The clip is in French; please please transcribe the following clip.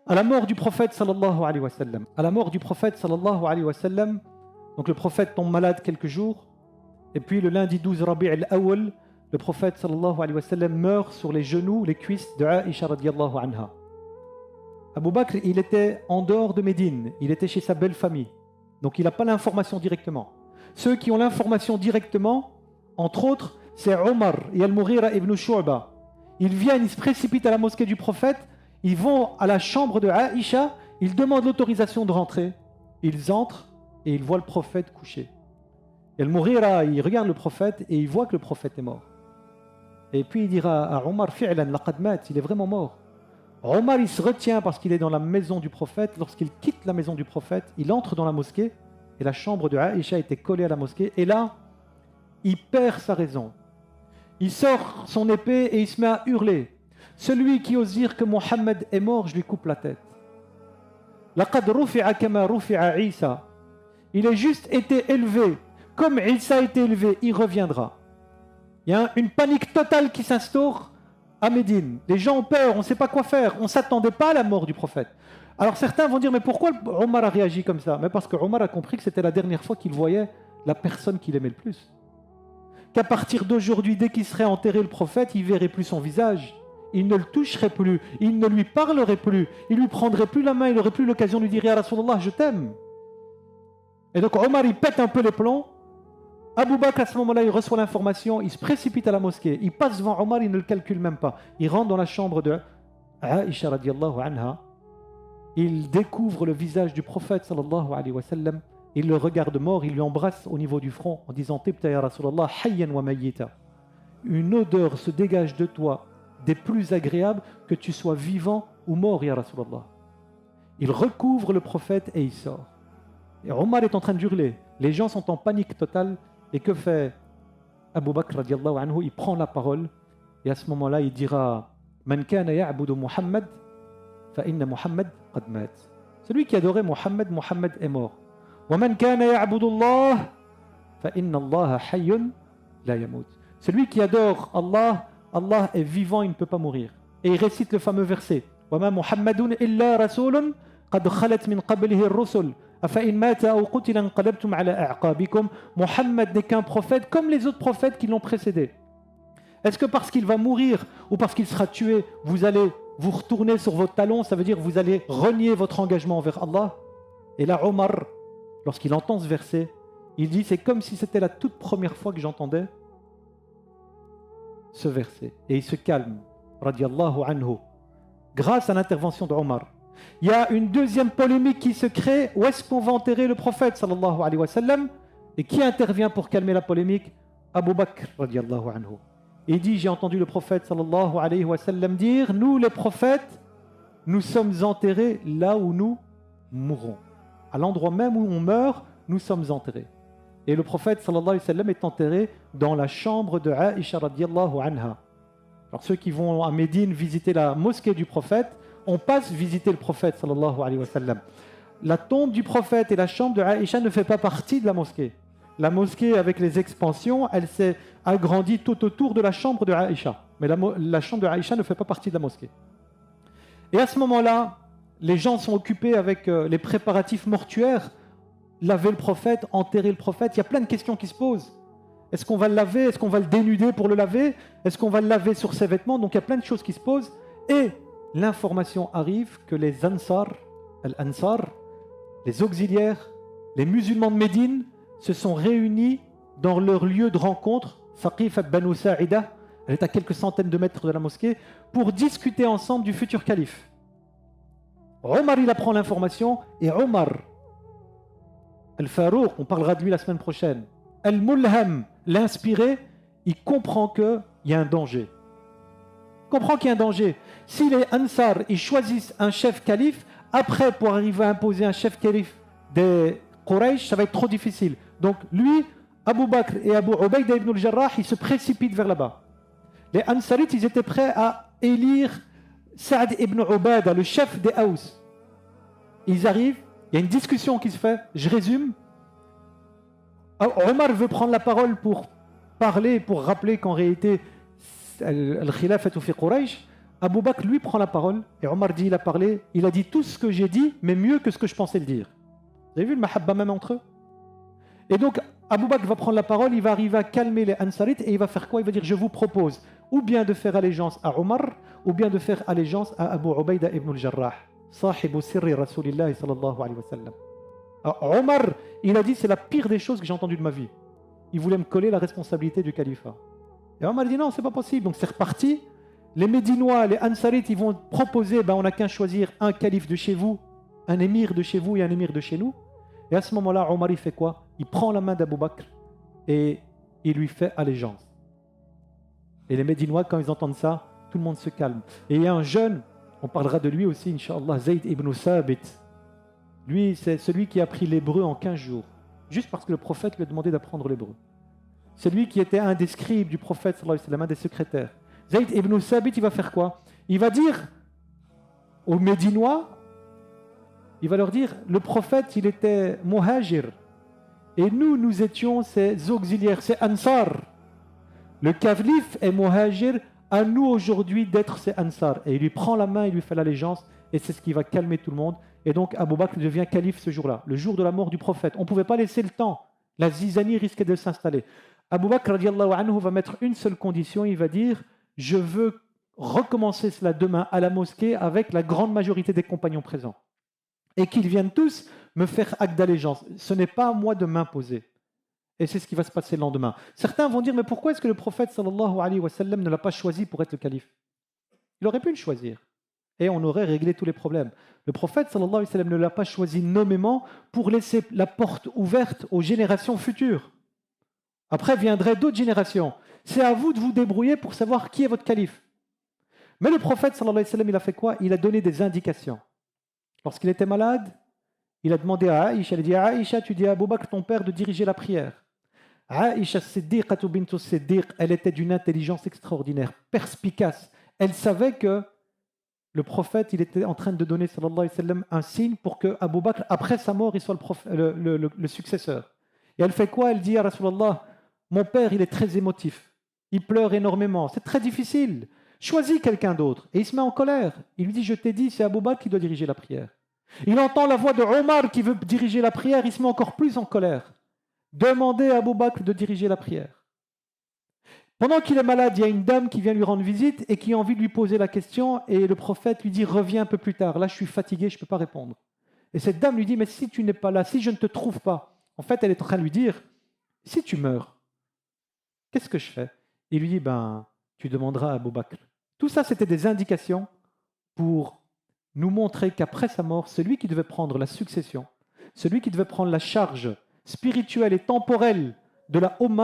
À la mort du prophète sallallahu alayhi wa sallam, donc le prophète tombe malade quelques jours, et puis le lundi 12 Rabi' al-Awwal, le prophète sallallahu alayhi wa sallam meurt sur les genoux, les cuisses de Aïcha radiyallahu anha. Abu Bakr, il était en dehors de Médine, il était chez sa belle famille, donc il n'a pas l'information directement. Ceux qui ont l'information directement, entre autres, c'est Omar et Al-Mughira ibn Shu'ba. Ils viennent, ils se précipitent à la mosquée du prophète, ils vont à la chambre de Aïcha, ils demandent l'autorisation de rentrer. Ils entrent et ils voient le prophète couché. Et Al-Mughira, il regarde le prophète et il voit que le prophète est mort. Et puis il dira à Omar, fi'lan laqad mat, il est vraiment mort. Omar, il se retient parce qu'il est dans la maison du prophète. Lorsqu'il quitte la maison du prophète, il entre dans la mosquée et la chambre de Aïcha était collée à la mosquée. Et là, il perd sa raison. Il sort son épée et il se met à hurler. Celui qui ose dire que Mohammed est mort, je lui coupe la tête. Laqad rufi'a kama rufi'a Isa. Il a juste été élevé. Comme Isa a été élevé, il reviendra. Il y a une panique totale qui s'instaure à Médine. Les gens ont peur, on ne sait pas quoi faire. On ne s'attendait pas à la mort du prophète. Alors certains vont dire, mais pourquoi Omar a réagi comme ça? Mais parce que Omar a compris que c'était la dernière fois qu'il voyait la personne qu'il aimait le plus. Qu'à partir d'aujourd'hui, dès qu'il serait enterré le prophète, il ne verrait plus son visage. Il ne le toucherait plus, il ne lui parlerait plus, il ne lui prendrait plus la main, il n'aurait plus l'occasion de lui dire « Ya Rasulallah, je t'aime ». Et donc Omar, il pète un peu les plombs. Abu Bakr, à ce moment-là, il reçoit l'information, il se précipite à la mosquée, il passe devant Omar, il ne le calcule même pas. Il rentre dans la chambre de Aïcha radiyallahu anha, il découvre le visage du prophète sallallahu alayhi wa sallam, il le regarde mort, il lui embrasse au niveau du front en disant « Tibta ya Rasulallah, hayyan wa mayyita ». Une odeur se dégage de toi, des plus agréables que tu sois vivant ou mort, ya Rasulallah. Il recouvre le prophète et il sort. Et Omar est en train de hurler. Les gens sont en panique totale. Et que fait Abu Bakr radiallahu anhu? Il prend la parole et à ce moment-là, il dira Man kana ya'budu Muhammad fa inna Muhammad qad mat. Celui qui adorait Muhammad, Muhammad est mort. Wa man kana ya'budu Allah fa inna Allah hayyun la yamut. Celui qui adore Allah, Allah est vivant, il ne peut pas mourir. Et il récite le fameux verset وَمَا مُحَمَّدٌ إِلَّا رَسُولٌ قَدْ خَلَتْ مِنْ قَبْلِهِ الرُّسُلُ أَفَإِنْ مَاتَ أَوْ قُتِلَ انقلبتم على أعقابكم. Mohammed n'est qu'un prophète comme les autres prophètes qui l'ont précédé. Est-ce que parce qu'il va mourir ou parce qu'il sera tué, vous allez vous retourner sur votre talon? Ça veut dire que vous allez renier votre engagement envers Allah. Et là, Omar, lorsqu'il entend ce verset, il dit c'est comme si c'était la toute première fois que j'entendais ce verset. Et il se calme, radiallahu anhu, grâce à l'intervention d'Omar. Il y a une deuxième polémique qui se crée. Où est-ce qu'on va enterrer le prophète sallallahu alayhi wa sallam? Et qui intervient pour calmer la polémique? Abu Bakr radiallahu anhu. Il dit, j'ai entendu le prophète sallallahu alayhi wa sallam dire, nous les prophètes, nous sommes enterrés là où nous mourrons. À l'endroit même où on meurt, nous sommes enterrés. Et le prophète sallallahu alayhi wa sallam est enterré dans la chambre de Aïcha radiallahu anha. Alors ceux qui vont à Médine visiter la mosquée du prophète, on passe visiter le prophète sallallahu alayhi wa sallam. La tombe du prophète et la chambre de Aïcha ne fait pas partie de la mosquée. La mosquée, avec les expansions, elle s'est agrandie tout autour de la chambre de Aïcha. Mais la chambre de Aïcha ne fait pas partie de la mosquée. Et à ce moment-là, les gens sont occupés avec les préparatifs mortuaires, laver le prophète, enterrer le prophète. Il y a plein de questions qui se posent. Est-ce qu'on va le laver? Est-ce qu'on va le dénuder pour le laver? Est-ce qu'on va le laver sur ses vêtements? Donc il y a plein de choses qui se posent. Et l'information arrive que les Ansar, les auxiliaires, les musulmans de Médine, se sont réunis dans leur lieu de rencontre, Saqif al-Banu Sa'ida, elle est à quelques centaines de mètres de la mosquée, pour discuter ensemble du futur calife. Omar, il apprend l'information, et Omar, Al-Farouq, on parlera de lui la semaine prochaine, Al-Mulham, l'inspiré, il comprend qu'il y a un danger. Il comprend qu'il y a un danger. Si les Ansar, ils choisissent un chef calife, après, pour arriver à imposer un chef calife des Quraysh, ça va être trop difficile. Donc lui, Abu Bakr et Abu Ubayda ibn al-Jarrah, ils se précipitent vers là-bas. Les Ansarites, ils étaient prêts à élire Saad ibn Ubada, le chef des Haus. Ils arrivent, il y a une discussion qui se fait, je résume. Omar veut prendre la parole pour parler, pour rappeler qu'en réalité, al-khilafatu fi Quraysh. Abu Bakr lui prend la parole et Omar dit, il a parlé, il a dit tout ce que j'ai dit, mais mieux que ce que je pensais le dire. Vous avez vu le mahabba même entre eux? Et donc Abu Bakr va prendre la parole, il va arriver à calmer les Ansarites et il va faire quoi? Il va dire, je vous propose ou bien de faire allégeance à Omar ou bien de faire allégeance à Abu Ubaida ibn al-Jarrah, sahibu sirri Rasulillahi sallallahu alayhi wa sallam. Alors, Omar, il a dit, c'est la pire des choses que j'ai entendues de ma vie. Il voulait me coller la responsabilité du califat. Et Omar dit non, c'est pas possible. Donc c'est reparti. Les Médinois, les Ansarites, ils vont proposer, on n'a qu'à choisir un calife de chez vous, un émir de chez vous et un émir de chez nous. Et à ce moment-là, Omar, il fait quoi? Il prend la main d'Abu Bakr et il lui fait allégeance. Et les Médinois, quand ils entendent ça, tout le monde se calme. Et il y a un jeune, on parlera de lui aussi, Inch'Allah, Zayd ibn Thabit. Lui, c'est celui qui a appris l'hébreu en 15 jours, juste parce que le prophète lui a demandé d'apprendre l'hébreu. C'est lui qui était un des scribes du prophète, sallallahu alayhi wa sallam, un des secrétaires. Zayd ibn Thabit, il va faire quoi? Il va dire aux Médinois, il va leur dire, le prophète, il était muhajir, et nous étions ses auxiliaires, ses ansar. Le calife est muhajir, à nous aujourd'hui d'être ses ansar. Et il lui prend la main, il lui fait l'allégeance, et c'est ce qui va calmer tout le monde. Et donc Abu Bakr devient calife ce jour-là, le jour de la mort du prophète. On ne pouvait pas laisser le temps, la zizanie risquait de s'installer. Abu Bakr radiallahu anhu va mettre une seule condition, il va dire, je veux recommencer cela demain à la mosquée avec la grande majorité des compagnons présents. Et qu'ils viennent tous me faire acte d'allégeance. Ce n'est pas à moi de m'imposer. Et c'est ce qui va se passer le lendemain. Certains vont dire, mais pourquoi est-ce que le prophète sallallahu alayhi wa sallam ne l'a pas choisi pour être le calife? Il aurait pu le choisir. Et on aurait réglé tous les problèmes. Le prophète sallallahu alayhi wa sallam ne l'a pas choisi nommément pour laisser la porte ouverte aux générations futures. Après viendraient d'autres générations. C'est à vous de vous débrouiller pour savoir qui est votre calife. Mais le prophète sallallahu alayhi wa sallam, il a fait quoi? Il a donné des indications. Lorsqu'il était malade, il a demandé à Aïcha, il a dit à Aïcha, tu dis à Abu Bakr, ton père, de diriger la prière. Aïcha Siddiqatu bintu Siddiq, elle était d'une intelligence extraordinaire, perspicace. Elle savait que le prophète, il était en train de donner sallallahu alayhi wa sallam un signe pour que Abu Bakr, après sa mort, il soit le successeur. Et elle fait quoi? Elle dit à Rasulallah, mon père, il est très émotif, il pleure énormément, c'est très difficile. Choisis quelqu'un d'autre. Et il se met en colère. Il lui dit, je t'ai dit, c'est Abu Bakr qui doit diriger la prière. Il entend la voix de Omar qui veut diriger la prière, il se met encore plus en colère. Demandez à Abu Bakr de diriger la prière. Pendant qu'il est malade, il y a une dame qui vient lui rendre visite et qui a envie de lui poser la question, et le prophète lui dit, reviens un peu plus tard, là je suis fatigué, je ne peux pas répondre. Et cette dame lui dit, mais si tu n'es pas là, si je ne te trouve pas, en fait elle est en train de lui dire, si tu meurs, qu'est-ce que je fais? Il lui dit, tu demanderas à Abu Bakr. Tout ça, c'était des indications pour nous montrer qu'après sa mort, celui qui devait prendre la succession, celui qui devait prendre la charge spirituelle et temporelle de la Ummah,